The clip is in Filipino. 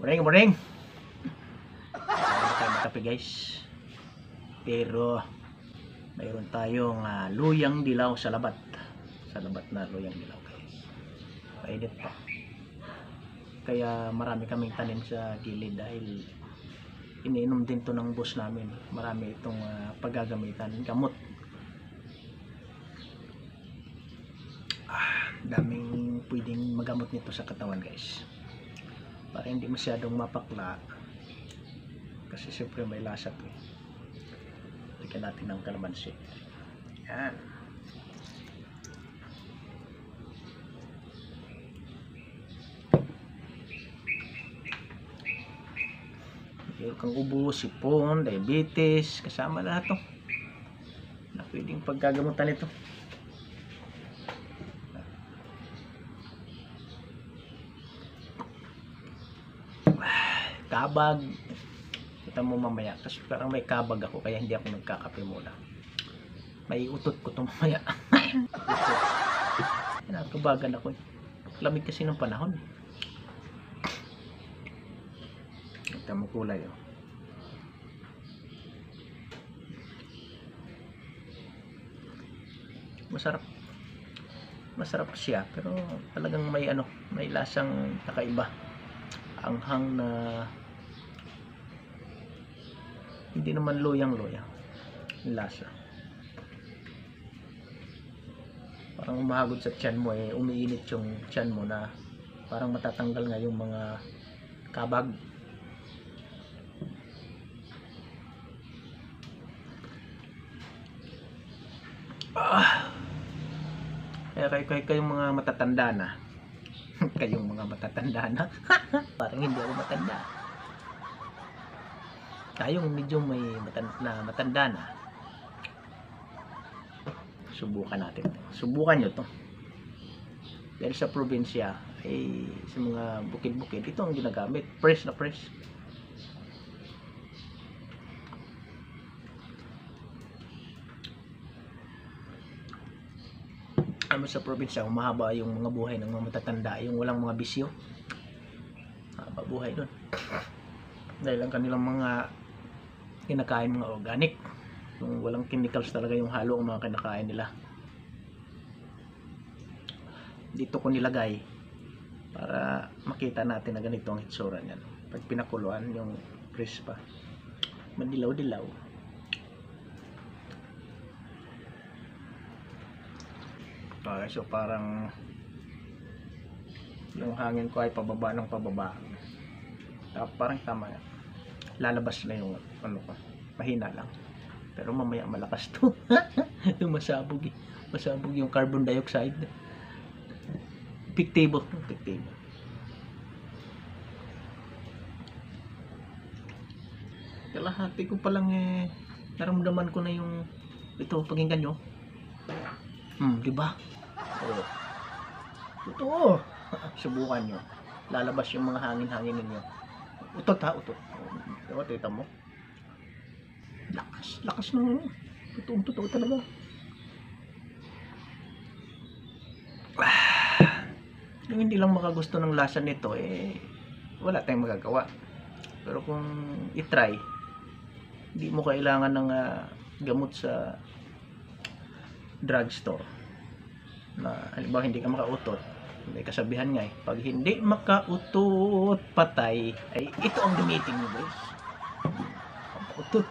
Morning, morning. Hindi tayo makape guys. Pero mayroon tayong luyang dilaw sa labat. Sa labat na luyang dilaw guys. Mainit pa. Kaya marami kaming tanim sa gilid dahil iniinom din to ng boss namin. Marami itong paggagamitan, gamot. Daming pwedeng magamot nito sa katawan guys. Para hindi masyadong mapakla. Kasi siyempre may lasa to eh. Bigyan natin ng kalamansi. Yan. Meron kang ubo, sipon, diabetes, kasama lahat to na pwedeng pagkagamutan ito. Kabag, kita mo mamaya kasi parang may kabag ako kaya hindi ako nagkakape muna. May utot ko to mamaya. Nakabagan ako. Lamig kasi ng panahon. Kita mo kulay oh. Masarap siya pero talagang may lasang kakaiba. Anghang na hindi naman luyang-luyang lasa. Parang umahagod sa tiyan mo eh, umiinit yung tiyan mo na parang matatanggal nga yung mga kabag. Kaya kayong mga matatanda na kayong mga matatanda na parang hindi ako matanda. Kayong medyo may matanda na, subukan natin. Subukan nyo to. Dahil sa probinsya ay sa mga bukid-bukid ito ang ginagamit. Fresh na fresh. Sa probinsya humahaba yung mga buhay ng mga matatanda, yung walang mga bisyo. Haba buhay doon dahil ang kanilang mga kinakain mga organic, yung walang chemicals talaga yung halo ang mga kinakain nila. Dito ko nilagay para makita natin na ganito ang hitsura niyan pag pinakuluan, yung fresh pa, madilaw-dilaw. Okay, so parang yung hangin ko ay pababa ng pababa. Parang tama yan. Lalabas na yung mahina lang. Pero mamaya malakas to. Yung masabog eh. Masabog yung carbon dioxide. Epektibo. Kalahati ko pa lang eh, naramdaman ko na yung ito, pakinggan nyo. Diba? Oh. Ito. Subukan nyo. Lalabas yung mga hangin-hangin ninyo. Utot ha, utot. Diba, tita mo? Lakas ng totoo talaga. Yung hindi lang makagusto ng lasa nito eh, wala tayong magagawa. Pero kung i-try, hindi mo kailangan ng gamot sa drugstore na halimbawa hindi ka makautot. May kasabihan nga eh, pag hindi makautot patay, ay ito ang gamitin mo guys. Utot.